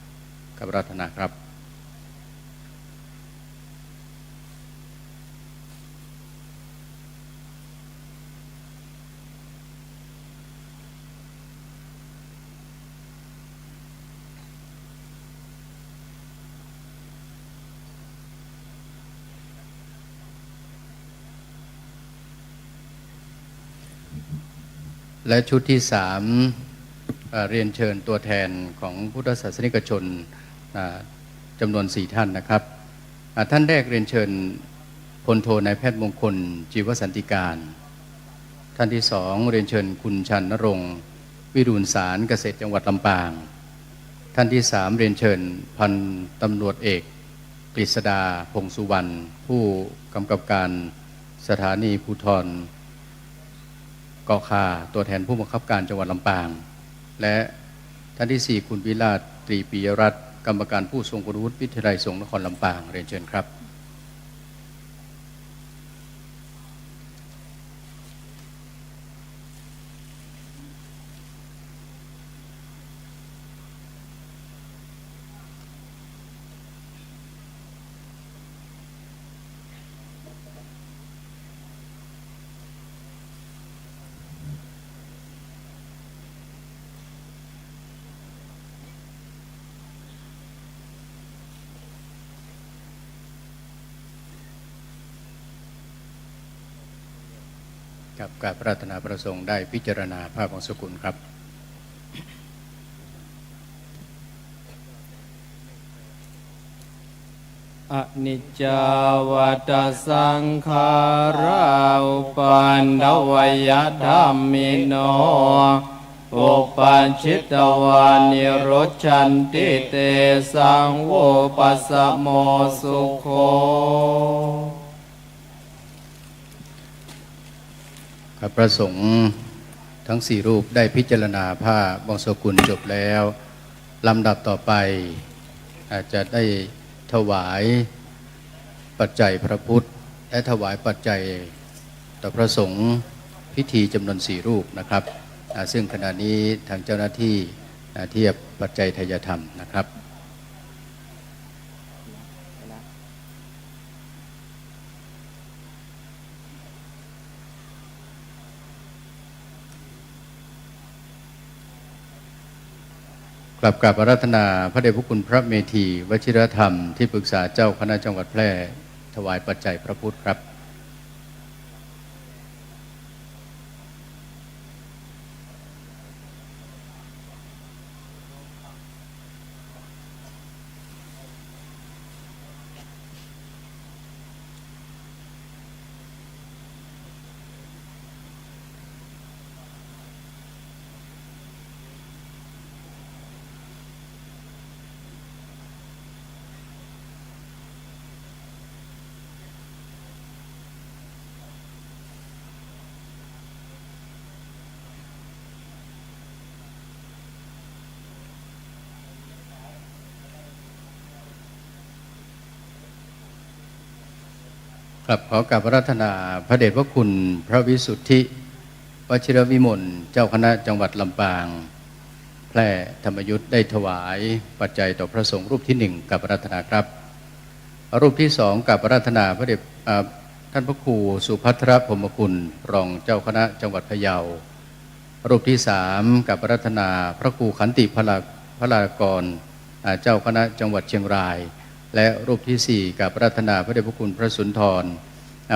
ำกับรัตนาครับและชุดที่3เรียนเชิญตัวแทนของพุทธศาสนิกชนจำนวน4ท่านนะครับท่านแรกเรียนเชิญพลโทนายแพทย์มงคลจีวสันติการท่านที่2เรียนเชิญคุณชันนรงค์วิรุณสารเกษตรจังหวัดลำปางท่านที่3เรียนเชิญพันตำรวจเอกกฤษดาพงสุวรรณผู้กำกับการสถานีภูธรกคาตัวแทนผู้บังคับการจังหวัดลำปางและท่านที่4คุณวิราชตรีปิยรัตน์กรรมการผู้ทรงคุณวุฒิวิทยาลัยสงฆ์นครลำปางเรียนเชิญครับกับการปรารถนาประสงค์ได้พิจารณาภาพของสกุลครับอนิจจาวัฏสังขาราอุปันดวยธัมมิโนอุปัญชิตวานิโรชันติเตสังโวปัสสโมสุโขพระสงฆ์ทั้ง4รูปได้พิจารณาผ้าบางสกุลจบแล้วลำดับต่อไปอาจจะได้ถวายปัจจัยพระพุทธและถวายปัจจัยต่อพระสงฆ์พิธีจำนวน4รูปนะครับซึ่งขณะนี้ทางเจ้าหน้าที่เทียบปัจจัยทายธรรมนะครับกลับอาราธนาพระเดชพระคุณพระเมธีวชิรธรรมที่ปรึกษาเจ้าคณะจังหวัดแพร่ถวายปัจจัยพระพุทธครับขอกราบอาราธนาพระเดชพระคุณพระวิสุทธิวชิรวิมลเจ้าคณะจังหวัดลำปางแพร่ธรรมยุทธ์ได้ถวายปัจจัยต่อพระสงฆ์รูปที่1กับอาราธนาครับรูปที่2กับอาราธนาพระเดชท่านพระครูสุภัทรพรหมคุณรองเจ้าคณะจังหวัดพะเยารูปที่3กับอาราธนาพระครูขันติพลากรเจ้าคณะจังหวัดเชียงรายและรูปที่4กับอาราธนาพระเดชพระคุณพระสุนทร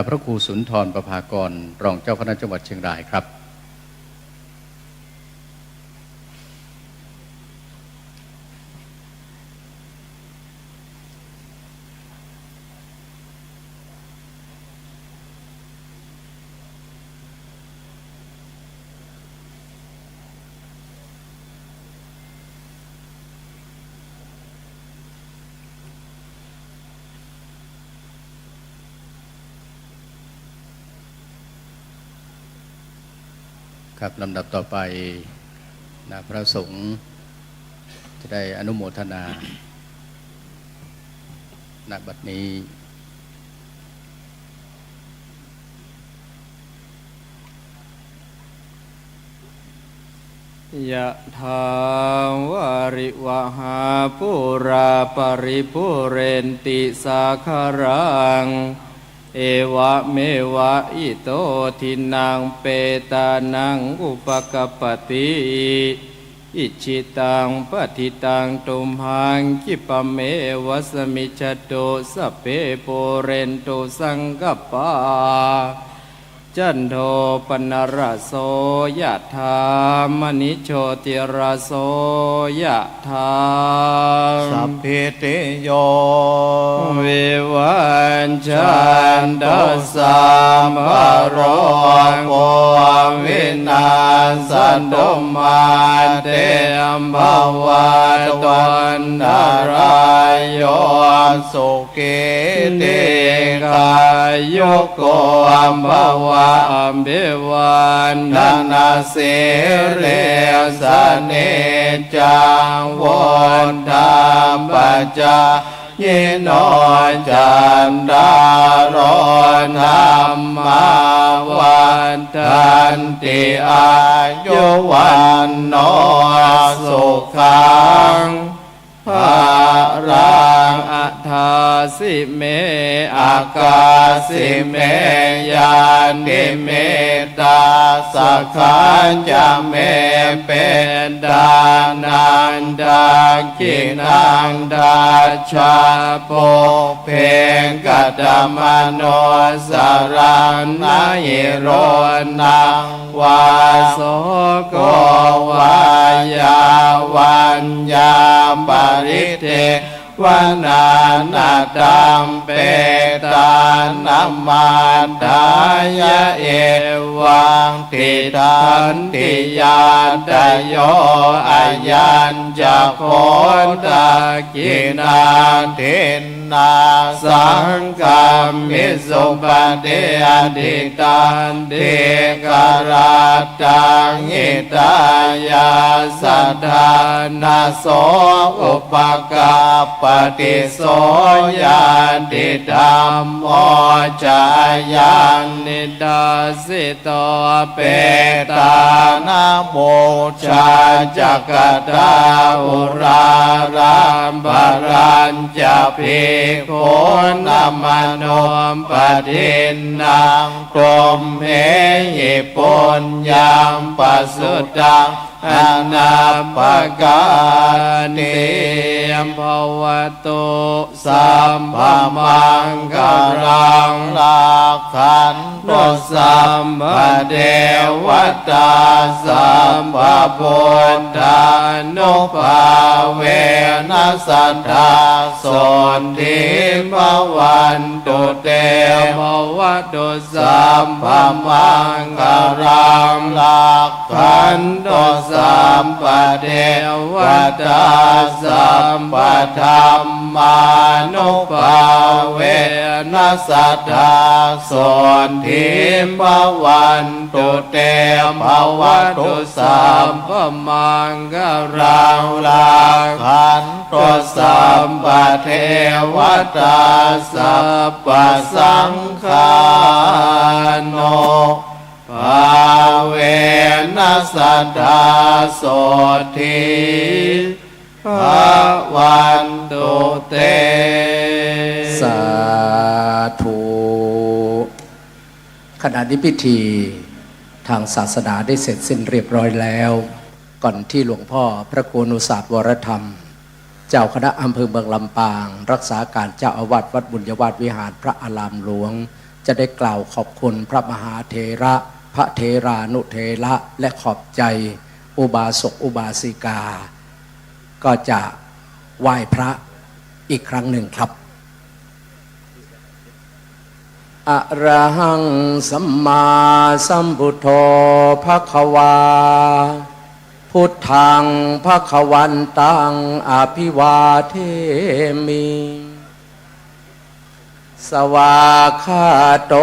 พระครูสุนทรประภากรรองเจ้าคณะจังหวัดเชียงรายครับลำดับต่อไปพระสงฆ์จะได้อนุโมทนาณบัดนี้ ยะถาวาริวหาปุราปริปุเรนติสาคารังเอวะเมวะอิโตทินังเปตานังอุปกปปติอิจิตังปฏิตังตุมหังคิปะเมวะสมิจจตุสัพเพปุเรนตุสังกปปาจันโทปนรโสยะธามณิโชติรโสยะธาสัพพิติโยวิวันจันตสัมภโรโควินาสันตุมาเตมภวัตวันตรายโยสุขิติกายโยโกอัมภวะอัมเบวันนานาสิเรสเนจังวนธรรมปัจจายิโนจันดารธรรมาวันทันติอายุวันโนสุขังภารังอัฏฐาสิเมอากาสิเมยานิเมตาสักขันจะเมเป็นดานันดากินังดาชาโปเพงกัตมโนสรังนายิโรนังวาโสโกวายาวันยาปริเทวนานาตัมเปตานัมมันทายะเอวังติทันติยาตโยอายัญจะโคตากินาทินนาสังกัมมิสุปฏิอดิตันติกราตังอิตายาสัทธานาโสอุปกาปฏิโสยานติธรรมโมจายังนิดาสิโตเปตานาโมชาจักตาอุรารัมบารัญจะภิกขุนัมมโนมปฏินังกรมเหหิปุญญังปัสสุตังอนาปการติยมภวตุสัมภมังกรังลาขันตุสัมภเดวตาสัมภพุทธานุภาเวนัสสัทธาสนทิภวันตุเตภวตุสัมภมังกรังลาขันตุสัมปเดวตาสัมปธรรมานุภาเวนัสสัทธาสนทิภวันตุเตภวตุสัมภมังกรังลาขันตุสัมปเทวตาสัพพสังฆาโนภาเวนัสสัทธาโสทิภวันตุเตสาธุขณะนี้พิธีทางศาสนาได้เสร็จสิ้นเรียบร้อยแล้วก่อนที่หลวงพ่อพระโกนุศาสตร์วรธรรมเจ้าคณะอำเภอเมืองลำปางรักษาการเจ้าอาวาสวัดบุญยวาสวิหารพระอารามหลวงจะได้กล่าวขอบคุณพระมหาเถระพระเถรานุเถระและขอบใจอุบาสกอุบาสิกาก็จะไหว้พระอีกครั้งหนึ่งครับอะระหังสัมมาสัมพุทโธภควาพุทธังภควันตังอภิวาเทมิสวากขาโต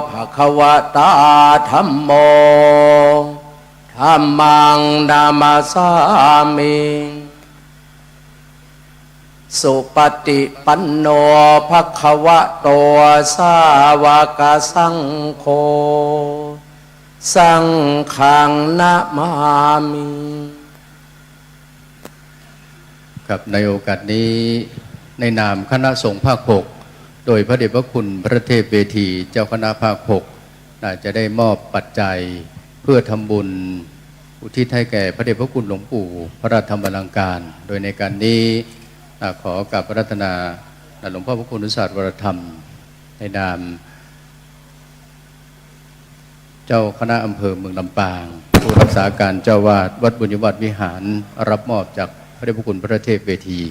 ภควตาธัมโมธัมมังนามาสามิสุปฏิปันโนภควโตสาวกสังโฆสังฆังนะมามิ กับในโอกาสนี้ในนามคณะสงฆ์ภาค6โดยพระเดชพระคุณพระเทพเวทีเจ้าคณะภาค6จะได้มอบปัจจัยเพื่อทำบุญอุทิศให้แก่พระเดชพระคุณหลวงปู่พระราชธรรมอลังการโดยในการนี้ขอกับพระรัตนาหลวงพ่อพระคุณอุตสาหวรธรรมในนามเจ้าคณะอำเภอเมืองลำปางผู้รักษาการเจ้าวาดวัดบุญยวัฒน์วิหารรับมอบจากพระเดชพระคุณพระเทพเวที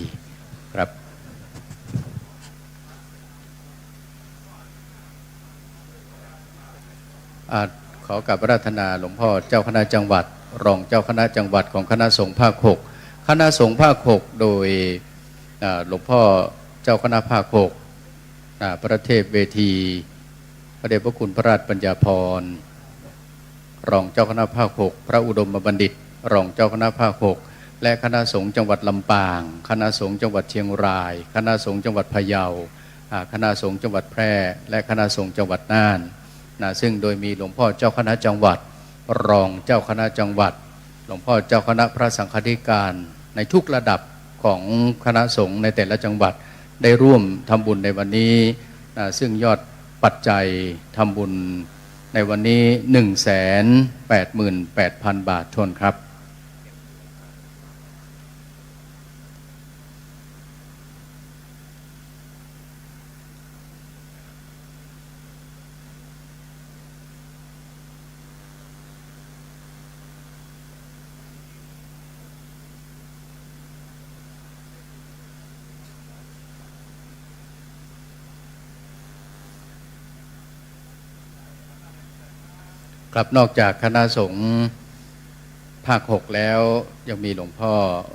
ครับขอกับพระราตนาหลวงพ่อเจ้าคณะจังหวัดรองเจ้าคณะจังหวัดของคณะสงฆ์ภาค6คณะสงฆ์ภาค6โดยหลวงพ่อเจ้าคณะภาค6พระเทพเวทีพระเดชพระคุณพระราชปัญญาภรณ์รองเจ้าคณะภาค6พระอุดมบัณฑิตรองเจ้าคณะภาค6และคณะสงฆ์จังหวัดลำปางคณะสงฆ์จังหวัดเชียงรายคณะสงฆ์จังหวัดพะเยาคณะสงฆ์จังหวัดแพร่และคณะสงฆ์จังหวัดน่านซึ่งโดยมีหลวงพ่อเจ้าคณะจังหวัดรองเจ้าคณะจังหวัดหลวงพ่อเจ้าคณะพระสังฆาธิการในทุกระดับของคณะสงฆ์ในแต่ละจังหวัดได้ร่วมทำบุญในวันนี้ซึ่งยอดปัจจัยทำบุญในวันนี้ 188,000 บาททวนครับครับนอกจากคณะสงฆ์ภาค6แล้วยังมีหลวงพ่อ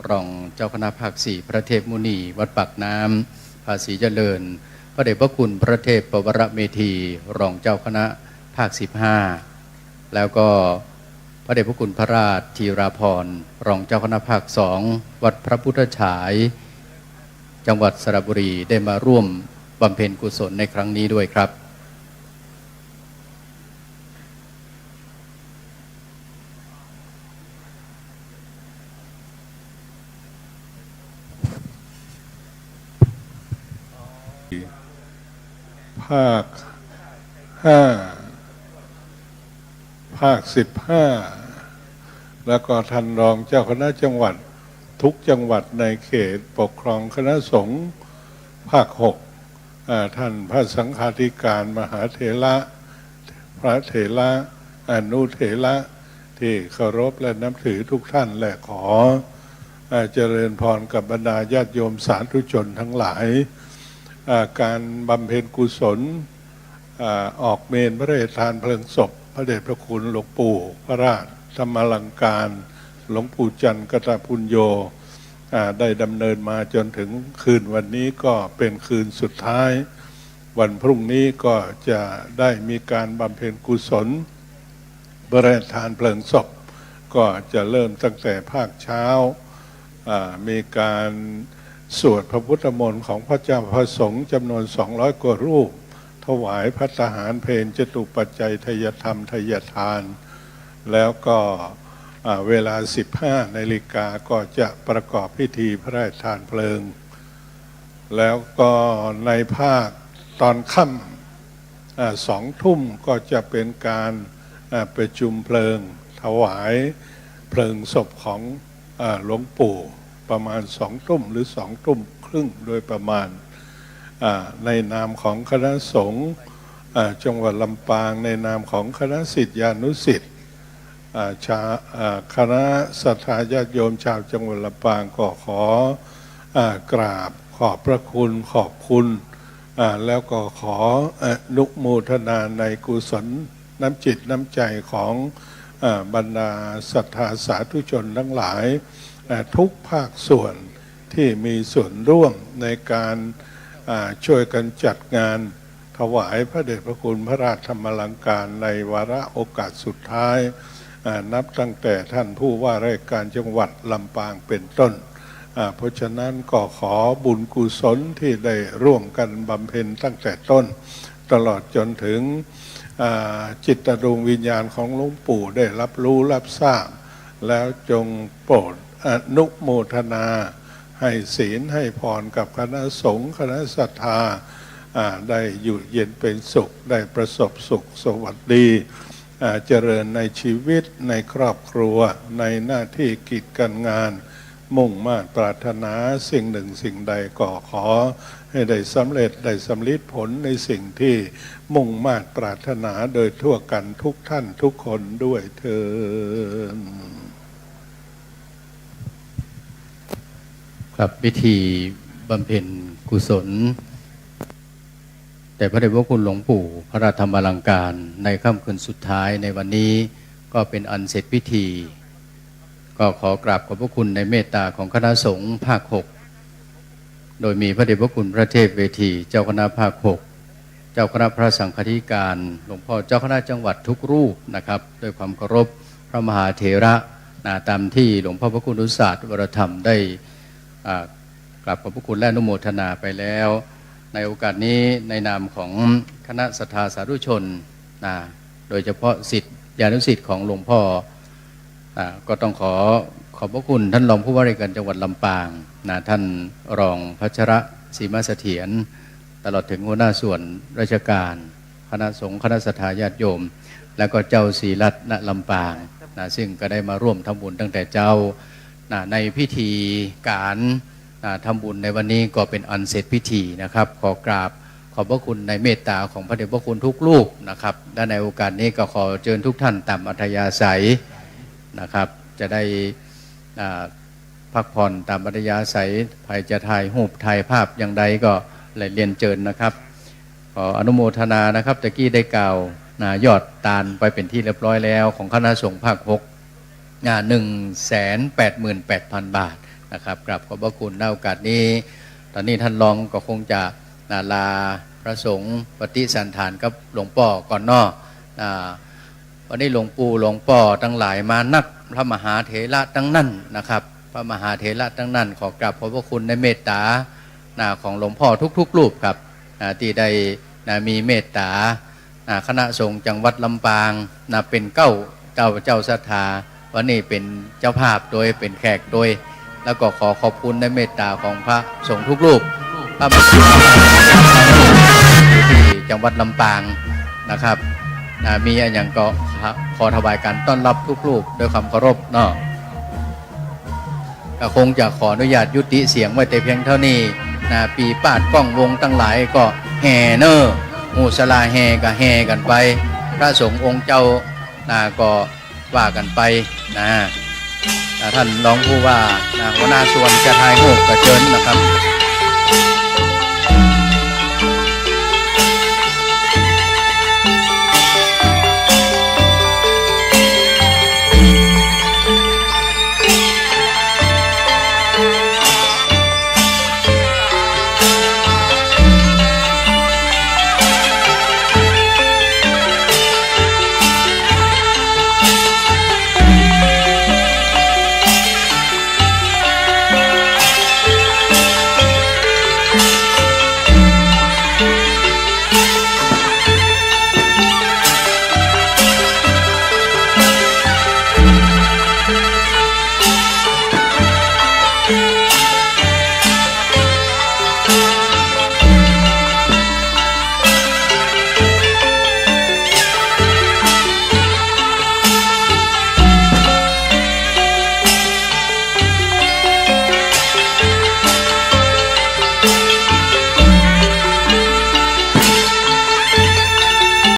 รองเจ้าคณะภาค4พระเทพมุนีวัดปากน้ำภาษีเจริญพระเดชพระคุณพระเทพปวรเมธีรองเจ้าคณะภาค15แล้วก็พระเดชพระคุณพระราชธีราภรณ์รองเจ้าคณะภาค2วัดพระพุทธฉายจังหวัดสระบุรีได้มาร่วมบำเพ็ญกุศลในครั้งนี้ด้วยครับภาค5ภาค15แล้วก็ท่านรองเจ้าคณะจังหวัดทุกจังหวัดในเขตปกครองคณะสงฆ์ภาค6ท่านพระสังฆาธิการมหาเถระพระเถระอนุเถระที่เคารพและนับถือทุกท่านและขอเจริญพรกับบรรดาญาติโยมสาธุชนทั้งหลายการบำเพ็ญกุศลออกเมนพระราชทานเพลิงศพพระเดชพระคุณหลวงปู่พระราชธรรมอลังการหลวงปู่จันทร์กตปุญโญได้ดำเนินมาจนถึงคืนวันนี้ก็เป็นคืนสุดท้ายวันพรุ่งนี้ก็จะได้มีการบำเพ็ญกุศลพระราชทานเพลิงศพก็จะเริ่มตั้งแต่ภาคเช้ามีการสวดพระพุทธมนต์ของพระเจ้าพระสงฆ์จำนวน200 กว่ารูปถวายภัตตาหารเพลจตุปัจจัยทายธรรมทายทานแล้วก็เวลา 15 นาฬิกาก็จะประกอบพิธีพระราชทานเพลิงแล้วก็ในภาคตอนค่ำ2 ทุ่มก็จะเป็นการประชุมเพลิงถวายเพลิงศพของหลวงปู่ประมาณ2 ทุ่มหรือ2 ทุ่มครึ่งโดยประมาณในนามของคณะสงฆ์จังหวัดลำปางในนามของคณะศิษยานุศิษย์คณะศรัทธาญาติโยมชาวจังหวัดลำปางก็ขอกราบขอบพระคุณขอบคุณแล้วก็ขออนุโมทนาในกุศลน้ำจิตน้ำใจของบรรดาศรัทธาสาธุชนทั้งหลายทุกภาคส่วนที่มีส่วนร่วมในการช่วยกันจัดงานถวายพระเดชพระคุณพระราชธรรมอลังการในวาระโอกาสสุดท้ายนับตั้งแต่ท่านผู้ว่าราชการจังหวัดลำปางเป็นต้นเพราะฉะนั้นก็ขอบุญกุศลที่ได้ร่วมกันบำเพ็ญตั้งแต่ต้นตลอดจนถึงจิตดวงวิญญาณของหลวงปู่ได้รับรู้รับทราบแล้วจงโปรดอนุโมทนา ให้ศีลให้พรกับคณะสงฆ์คณะศรัทธาได้อยู่เย็นเป็นสุขได้ประสบสุขสวัสดีเจริญในชีวิตในครอบครัวในหน้าที่กิจการงานมุ่งมา่ปรารถนาสิ่งหนึ่งสิ่งใดก็ขอให้ได้สำเร็จได้สำลิดผลในสิ่งที่มุ่งมา่ปรารถนาโดยทั่วกันทุกท่านทุกคนด้วยเถิดครับพิธีบำเพ็ญกุศลแต่พระเดชพระคุณหลวงปู่พระธรรมอลังการในค่ำคืนสุดท้ายในวันนี้ก็เป็นอันเสร็จพิธีก็ขอกราบขอบพระคุณในเมตตาของคณะสงฆ์ภาค 6โดยมีพระเดชพระคุณพระเทพเวทีเจ้าคณะภาค 6เจ้าคณะพระสังฆาธิการหลวงพ่อเจ้าคณะจังหวัดทุกรูปนะครับด้วยความเคารพพระมหาเถระตามที่หลวงพ่อพระคุณอุศาสตร์วรธรรมได้กราบขอบพระคุณและอนุโมทนาไปแล้วในโอกาสนี้ในนามของคณะศรัทธาสาธุชนโดยเฉพาะศิษยานุศิษย์ของหลวงพ่อก็ต้องขอบพระคุณท่านรองผู้ว่าราชการจังหวัดลำปางท่านรองพัชระศรีมาเสถียรตลอดถึงหัวหน้าส่วนราชการคณะสงฆ์คณะศรัทธาญาติโยมและก็เจ้าศรีรัตน์ณลำปางซึ่งก็ได้มาร่วมทำบุญตั้งแต่เจ้าในพิธีการทำบุญในวันนี้ก็เป็นอันเสร็จพิธีนะครับขอกราบขอบพระคุณในเมตตาของพระเดชพระคุณทุกรูปนะครับและในโอกาสนี้ก็ขอเชิญทุกท่านตามอัธยาศัยนะครับจะได้พักผ่อนตามอัธยาศัยใครจะถ่ายรูปถ่ายภาพอย่างใดก็เรียนเชิญนะครับขออนุโมทนานะครับตะกี้ได้กล่าวยอดตาลไปเป็นที่เรียบร้อยแล้วของคณะสงฆ์ภาค 6 188,000 บาทนะครับกราบขอบพระคุณในโอกาสนี้ตอนนี้ท่านรองก็คงจะลาพระสงฆ์ปฏิสันถานกับหลวงพ่อก่อนนอกวันนี้หลวงปู่หลวงพ่อทั้งหลายมานักพระมหาเถระทั้งนั้นนะครับพระมหาเถระทั้งนั้นขอกราบขอบพระคุณในเมตตาของหลวงพ่อทุกๆรูปครับที่ได้มีเมตตาคณะสงฆ์จังหวัดลำปางเป็นเจ้าศรัทธาวันนี้เป็นเจ้าภาพโดยเป็นแขกโดยแล้วก็ขอขอบคุณในเมตตาของพระสงฆ์ทุกรูปพระมหาที่จังหวัดลำปางนะครับมีอย่างก็ขอถวายการต้อนรับทุกรูปด้วยความเคารพเนาะก็คงจะขออนุญาตยุติเสียงไว้แต่เพียงเท่านี้ปีปาดกล้องวงตั้งหลายก็แห่เนอมูสลาแห่ก็แห่กันไปพระสงฆ์องค์เจ้าก็ว่ากันไปท่านรองผู้ว่าหัวหน้าส่วนจะทายหูกกระเจิญนะครับ